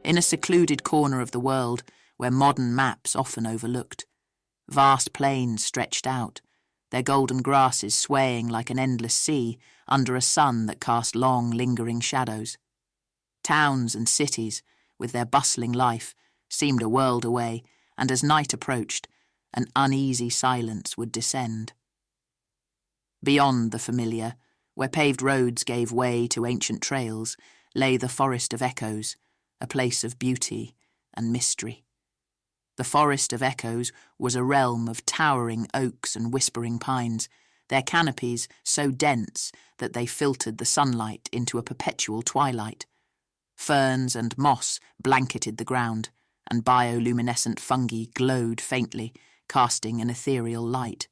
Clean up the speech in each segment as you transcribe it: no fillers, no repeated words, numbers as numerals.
in a secluded corner of the world where modern maps often overlooked. Vast plains stretched out, their golden grasses swaying like an endless sea under a sun that cast long, lingering shadows. Towns and cities, with their bustling life, seemed a world away, and as night approached, an uneasy silence would descend. Beyond the familiar, where paved roads gave way to ancient trails, lay the Forest of Echoes, a place of beauty and mystery. The Forest of Echoes was a realm of towering oaks and whispering pines, their canopies so dense that they filtered the sunlight into a perpetual twilight. Ferns and moss blanketed the ground, and bioluminescent fungi glowed faintly, casting an ethereal light.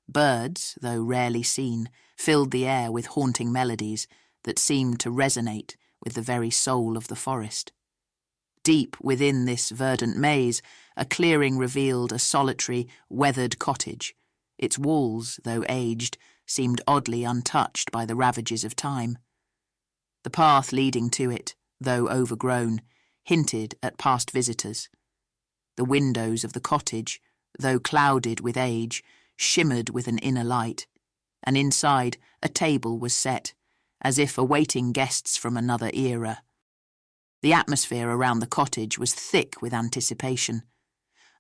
Birds, though rarely seen, filled the air with haunting melodies that seemed to resonate with the very soul of the forest. Deep within this verdant maze, a clearing revealed a solitary, weathered cottage. Its walls, though aged, seemed oddly untouched by the ravages of time. The path leading to it, though overgrown, hinted at past visitors. The windows of the cottage, though clouded with age, shimmered with an inner light, and inside a table was set, as if awaiting guests from another era. The atmosphere around the cottage was thick with anticipation.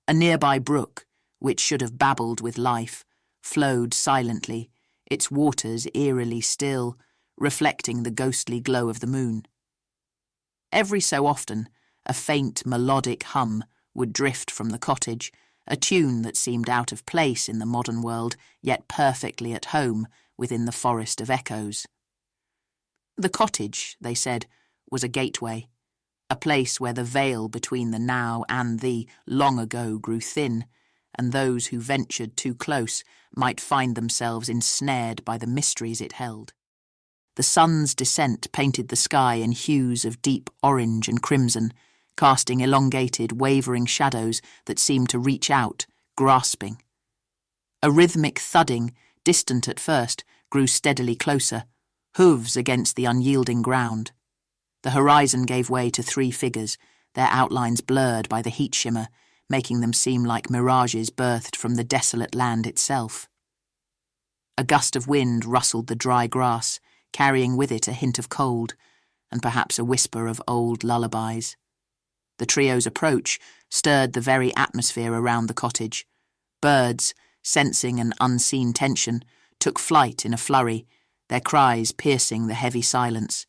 A nearby brook, which should have babbled with life, flowed silently, its waters eerily still, reflecting the ghostly glow of the moon. Every so often, a faint melodic hum would drift from the cottage, a tune that seemed out of place in the modern world, yet perfectly at home within the Forest of Echoes. The cottage, they said, was a gateway, a place where the veil between the now and the long ago grew thin, and those who ventured too close might find themselves ensnared by the mysteries it held. The sun's descent painted the sky in hues of deep orange and crimson, casting elongated, wavering shadows that seemed to reach out, grasping. A rhythmic thudding, distant at first, grew steadily closer, hooves against the unyielding ground. The horizon gave way to 3 figures, their outlines blurred by the heat shimmer, making them seem like mirages birthed from the desolate land itself. A gust of wind rustled the dry grass, carrying with it a hint of cold, and perhaps a whisper of old lullabies. The trio's approach stirred the very atmosphere around the cottage. Birds, sensing an unseen tension, took flight in a flurry, their cries piercing the heavy silence.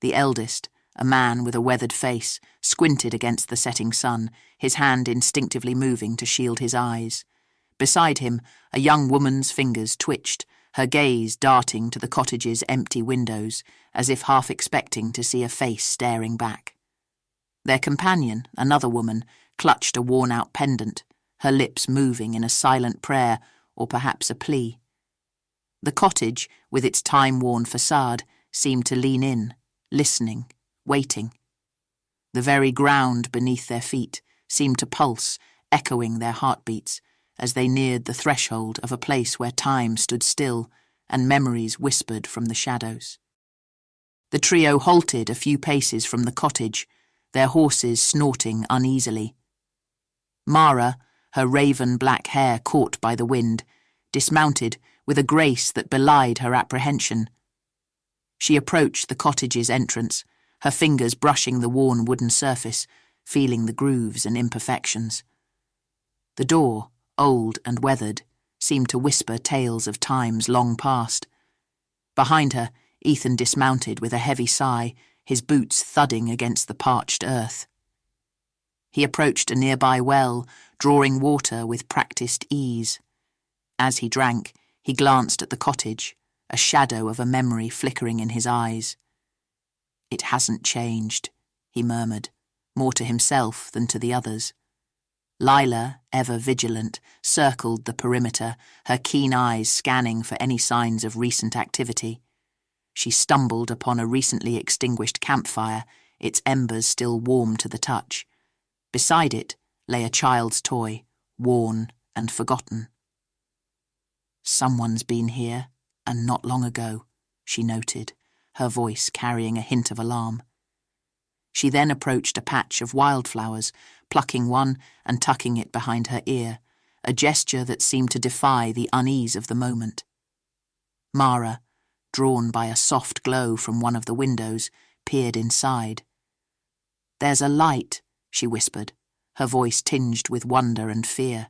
The eldest, a man with a weathered face, squinted against the setting sun, his hand instinctively moving to shield his eyes. Beside him, a young woman's fingers twitched, her gaze darting to the cottage's empty windows, as if half expecting to see a face staring back. Their companion, another woman, clutched a worn-out pendant, her lips moving in a silent prayer or perhaps a plea. The cottage, with its time-worn facade, seemed to lean in, listening, waiting. The very ground beneath their feet seemed to pulse, echoing their heartbeats, as they neared the threshold of a place where time stood still and memories whispered from the shadows. The trio halted a few paces from the cottage, their horses snorting uneasily. Mara, her raven-black hair caught by the wind, dismounted with a grace that belied her apprehension. She approached the cottage's entrance, her fingers brushing the worn wooden surface, feeling the grooves and imperfections. The door, old and weathered, seemed to whisper tales of times long past. Behind her, Ethan dismounted with a heavy sigh, his boots thudding against the parched earth. He approached a nearby well, drawing water with practiced ease. As he drank, he glanced at the cottage, a shadow of a memory flickering in his eyes. "It hasn't changed," he murmured, more to himself than to the others. Lila, ever vigilant, circled the perimeter, her keen eyes scanning for any signs of recent activity. She stumbled upon a recently extinguished campfire, its embers still warm to the touch. Beside it lay a child's toy, worn and forgotten. "Someone's been here, and not long ago," she noted, her voice carrying a hint of alarm. She then approached a patch of wildflowers, plucking one and tucking it behind her ear, a gesture that seemed to defy the unease of the moment. Mara, drawn by a soft glow from one of the windows, peered inside. "There's a light," she whispered, her voice tinged with wonder and fear.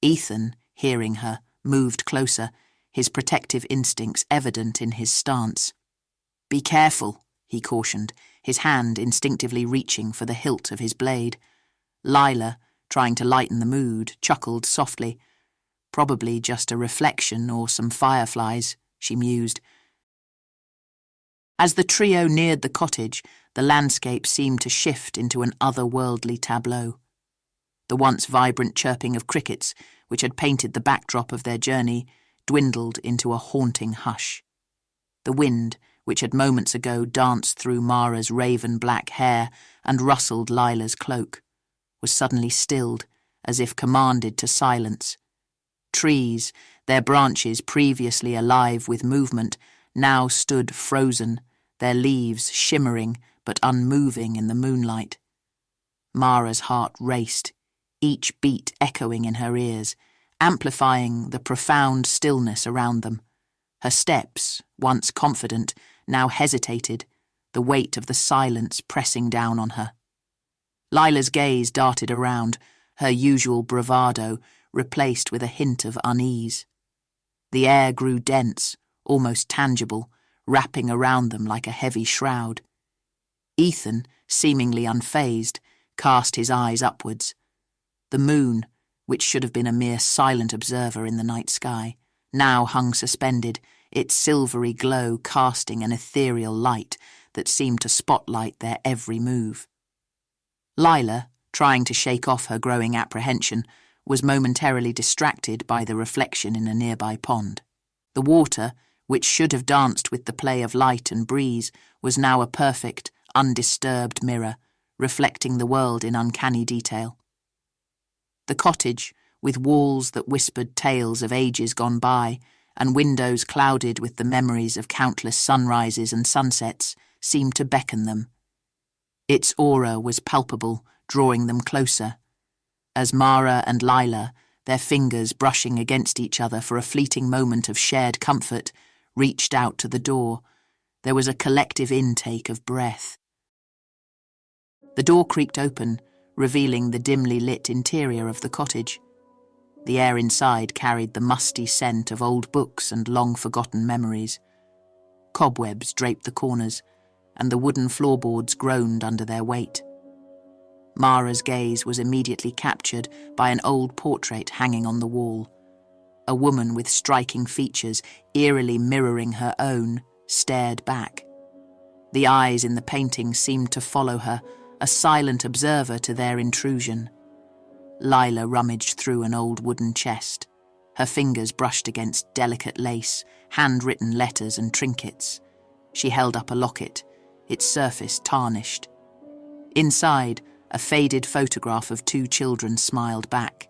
Ethan, hearing her, moved closer, his protective instincts evident in his stance. "Be careful," he cautioned, his hand instinctively reaching for the hilt of his blade. Lila, trying to lighten the mood, chuckled softly. "Probably just a reflection or some fireflies," she mused. As the trio neared the cottage, the landscape seemed to shift into an otherworldly tableau. The once vibrant chirping of crickets, which had painted the backdrop of their journey, dwindled into a haunting hush. The wind, which had moments ago danced through Mara's raven-black hair and rustled Lila's cloak, was suddenly stilled, as if commanded to silence. Trees, their branches previously alive with movement, now stood frozen, their leaves shimmering but unmoving in the moonlight. Mara's heart raced, each beat echoing in her ears, amplifying the profound stillness around them. Her steps, once confident, now hesitated, the weight of the silence pressing down on her. Lila's gaze darted around, her usual bravado replaced with a hint of unease. The air grew dense, almost tangible, wrapping around them like a heavy shroud. Ethan, seemingly unfazed, cast his eyes upwards. The moon, which should have been a mere silent observer in the night sky, now hung suspended, its silvery glow casting an ethereal light that seemed to spotlight their every move. Lila, trying to shake off her growing apprehension, was momentarily distracted by the reflection in a nearby pond. The water, which should have danced with the play of light and breeze, was now a perfect, undisturbed mirror, reflecting the world in uncanny detail. The cottage, with walls that whispered tales of ages gone by, and windows clouded with the memories of countless sunrises and sunsets, seemed to beckon them. Its aura was palpable, drawing them closer. As Mara and Lila, their fingers brushing against each other for a fleeting moment of shared comfort, reached out to the door, there was a collective intake of breath. The door creaked open, revealing the dimly lit interior of the cottage. The air inside carried the musty scent of old books and long-forgotten memories. Cobwebs draped the corners, and the wooden floorboards groaned under their weight. Mara's gaze was immediately captured by an old portrait hanging on the wall. A woman with striking features, eerily mirroring her own, stared back. The eyes in the painting seemed to follow her, a silent observer to their intrusion. Lila rummaged through an old wooden chest. Her fingers brushed against delicate lace, handwritten letters and trinkets. She held up a locket, its surface tarnished. Inside, a faded photograph of two children smiled back,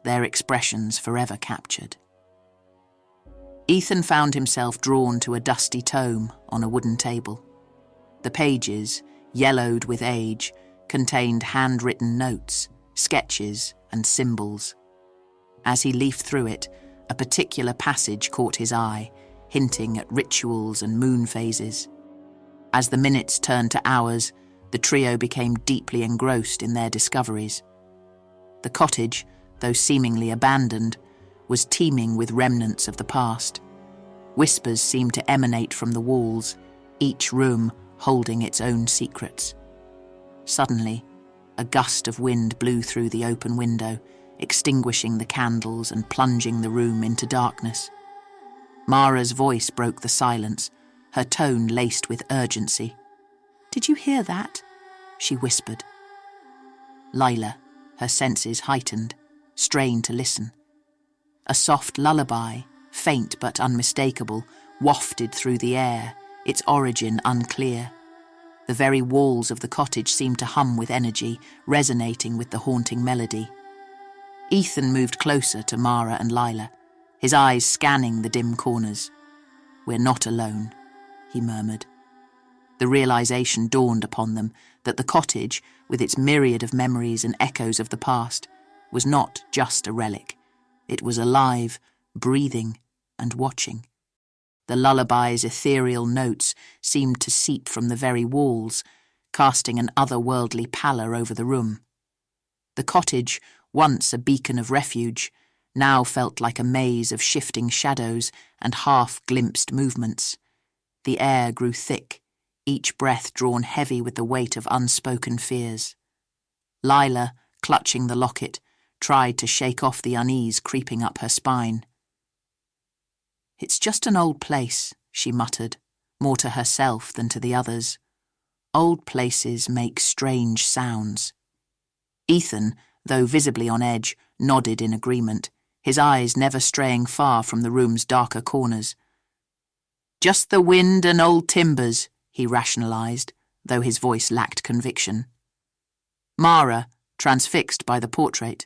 their expressions forever captured. Ethan found himself drawn to a dusty tome on a wooden table. The pages, yellowed with age, contained handwritten notes, sketches, and symbols. As he leafed through it, a particular passage caught his eye, hinting at rituals and moon phases. As the minutes turned to hours, the trio became deeply engrossed in their discoveries. The cottage, though seemingly abandoned, was teeming with remnants of the past. Whispers seemed to emanate from the walls, each room holding its own secrets. Suddenly, a gust of wind blew through the open window, extinguishing the candles and plunging the room into darkness. Mara's voice broke the silence, her tone laced with urgency. "Did you hear that?" she whispered. Lila, her senses heightened, strained to listen. A soft lullaby, faint but unmistakable, wafted through the air, its origin unclear. The very walls of the cottage seemed to hum with energy, resonating with the haunting melody. Ethan moved closer to Mara and Lila, his eyes scanning the dim corners. "We're not alone," he murmured. The realization dawned upon them that the cottage, with its myriad of memories and echoes of the past, was not just a relic. It was alive, breathing, and watching. The lullaby's ethereal notes seemed to seep from the very walls, casting an otherworldly pallor over the room. The cottage, once a beacon of refuge, now felt like a maze of shifting shadows and half-glimpsed movements. The air grew thick, each breath drawn heavy with the weight of unspoken fears. Lila, clutching the locket, tried to shake off the unease creeping up her spine. "It's just an old place," she muttered, more to herself than to the others. "Old places make strange sounds." Ethan, though visibly on edge, nodded in agreement, his eyes never straying far from the room's darker corners. "Just the wind and old timbers," he rationalized, though his voice lacked conviction. Mara, transfixed by the portrait,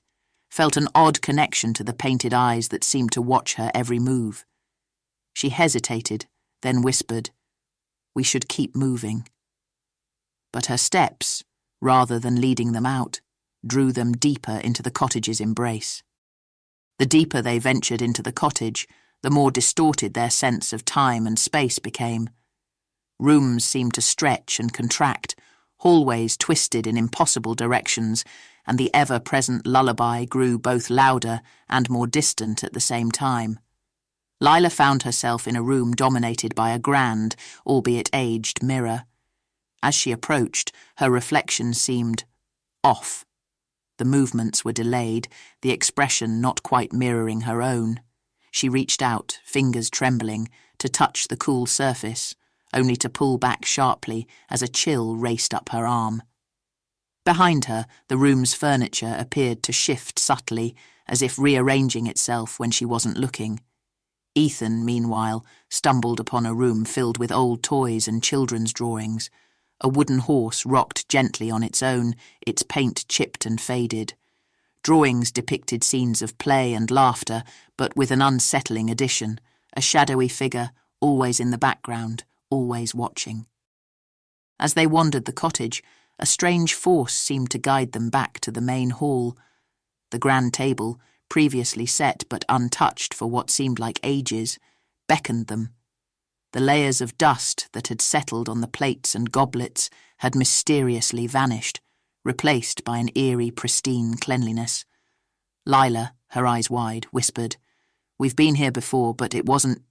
felt an odd connection to the painted eyes that seemed to watch her every move. She hesitated, then whispered, "We should keep moving." But her steps, rather than leading them out, drew them deeper into the cottage's embrace. The deeper they ventured into the cottage, the more distorted their sense of time and space became. Rooms seemed to stretch and contract, hallways twisted in impossible directions, and the ever-present lullaby grew both louder and more distant at the same time. Lila found herself in a room dominated by a grand, albeit aged, mirror. As she approached, her reflection seemed off. The movements were delayed, the expression not quite mirroring her own. She reached out, fingers trembling, to touch the cool surface, only to pull back sharply as a chill raced up her arm. Behind her, the room's furniture appeared to shift subtly, as if rearranging itself when she wasn't looking. Ethan, meanwhile, stumbled upon a room filled with old toys and children's drawings. A wooden horse rocked gently on its own, its paint chipped and faded. Drawings depicted scenes of play and laughter, but with an unsettling addition, a shadowy figure, always in the background, always watching. As they wandered the cottage, a strange force seemed to guide them back to the main hall. The grand table, previously set but untouched for what seemed like ages, beckoned them. The layers of dust that had settled on the plates and goblets had mysteriously vanished, replaced by an eerie, pristine cleanliness. Lila, her eyes wide, whispered, "We've been here before, but it wasn't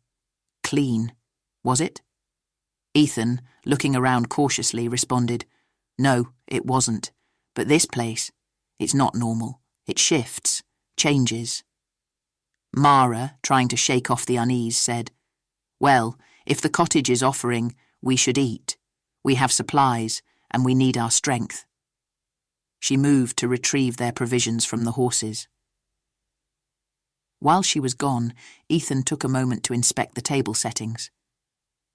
clean, was it?" Ethan, looking around cautiously, responded, "No, it wasn't. But this place, it's not normal. It shifts, changes." Mara, trying to shake off the unease, said, "Well, if the cottage is offering, we should eat. We have supplies, and we need our strength." She moved to retrieve their provisions from the horses. While she was gone, Ethan took a moment to inspect the table settings.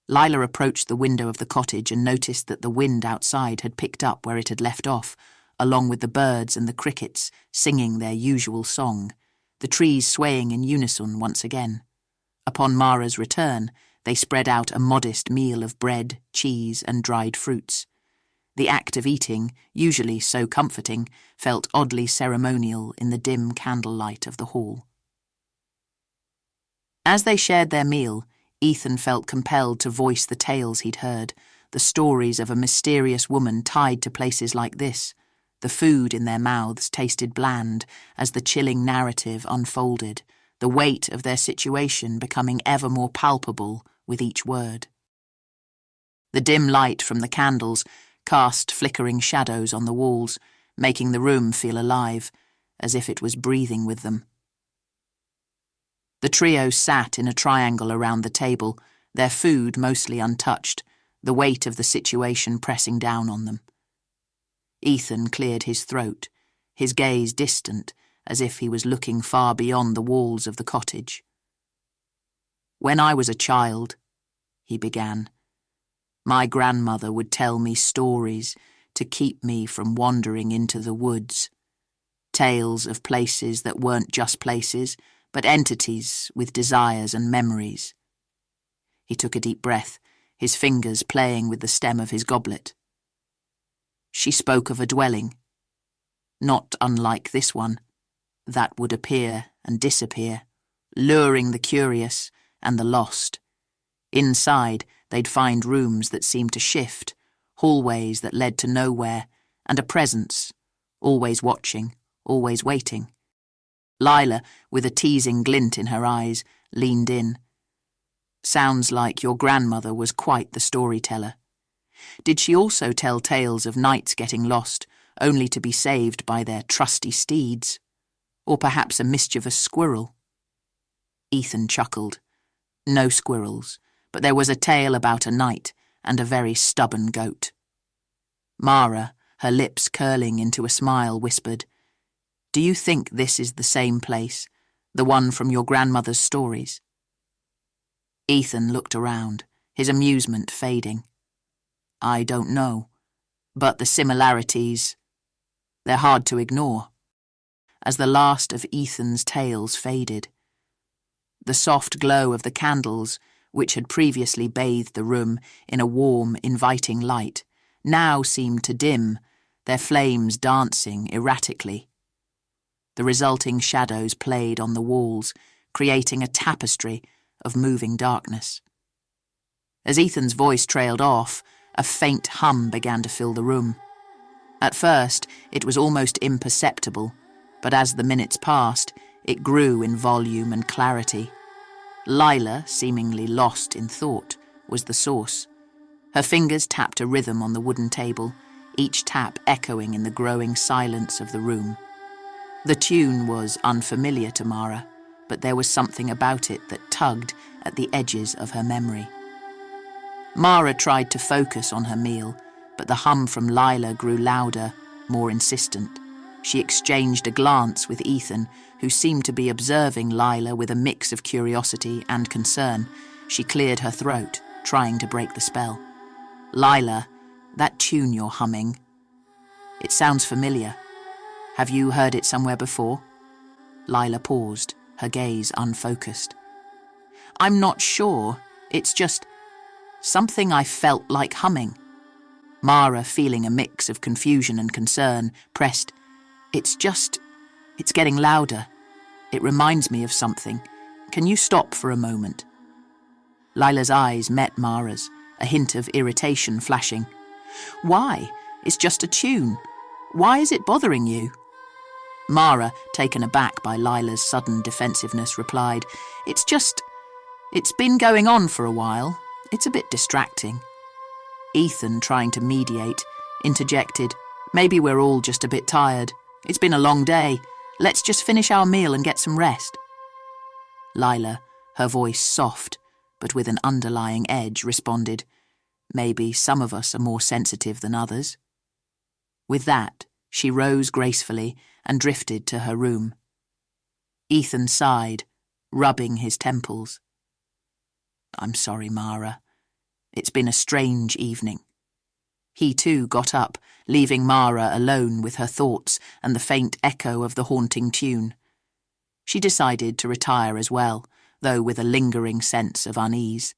Lila approached the window of the cottage and noticed that the wind outside had picked up where it had left off, along with the birds and the crickets singing their usual song, the trees swaying in unison once again. Upon Mara's return, they spread out a modest meal of bread, cheese, and dried fruits. The act of eating, usually so comforting, felt oddly ceremonial in the dim candlelight of the hall. As they shared their meal, Ethan felt compelled to voice the tales he'd heard, the stories of a mysterious woman tied to places like this. The food in their mouths tasted bland as the chilling narrative unfolded, the weight of their situation becoming ever more palpable with each word. The dim light from the candles cast flickering shadows on the walls, making the room feel alive, as if it was breathing with them. The trio sat in a triangle around the table, their food mostly untouched, the weight of the situation pressing down on them. Ethan cleared his throat, his gaze distant, as if he was looking far beyond the walls of the cottage. "When I was a child," he began, "my grandmother would tell me stories to keep me from wandering into the woods. Tales of places that weren't just places, but entities with desires and memories." He took a deep breath, his fingers playing with the stem of his goblet. She spoke of a dwelling, not unlike this one, that would appear and disappear, luring the curious and the lost. Inside, they'd find rooms that seemed to shift, hallways that led to nowhere, and a presence, always watching, always waiting. Lila, with a teasing glint in her eyes, leaned in. Sounds like your grandmother was quite the storyteller. Did she also tell tales of knights getting lost, only to be saved by their trusty steeds? Or perhaps a mischievous squirrel? Ethan chuckled. No squirrels, but there was a tale about a knight and a very stubborn goat. Mara, her lips curling into a smile, whispered, "Do you think this is the same place, the one from your grandmother's stories?" Ethan looked around, his amusement fading. "I don't know, but the similarities, they're hard to ignore." As the last of Ethan's tales faded, the soft glow of the candles, which had previously bathed the room in a warm, inviting light, now seemed to dim, their flames dancing erratically. The resulting shadows played on the walls, creating a tapestry of moving darkness. As Ethan's voice trailed off, a faint hum began to fill the room. At first, it was almost imperceptible, but as the minutes passed, it grew in volume and clarity. Lila, seemingly lost in thought, was the source. Her fingers tapped a rhythm on the wooden table, each tap echoing in the growing silence of the room. The tune was unfamiliar to Mara, but there was something about it that tugged at the edges of her memory. Mara tried to focus on her meal, but the hum from Lila grew louder, more insistent. She exchanged a glance with Ethan, who seemed to be observing Lila with a mix of curiosity and concern. She cleared her throat, trying to break the spell. "Lila, that tune you're humming, it sounds familiar. Have you heard it somewhere before?" Lila paused, her gaze unfocused. "I'm not sure. It's just something I felt like humming." Mara, feeling a mix of confusion and concern, pressed, It's getting louder. It reminds me of something. Can you stop for a moment?" Lila's eyes met Mara's, a hint of irritation flashing. "Why? It's just a tune. Why is it bothering you?" Mara, taken aback by Lila's sudden defensiveness, replied, It's been going on for a while. It's a bit distracting." Ethan, trying to mediate, interjected, "Maybe we're all just a bit tired. It's been a long day. Let's just finish our meal and get some rest." Lila, her voice soft, but with an underlying edge, responded, "Maybe some of us are more sensitive than others." With that, she rose gracefully and drifted to her room. Ethan sighed, rubbing his temples. "I'm sorry, Mara. It's been a strange evening." He too got up, leaving Mara alone with her thoughts and the faint echo of the haunting tune. She decided to retire as well, though with a lingering sense of unease.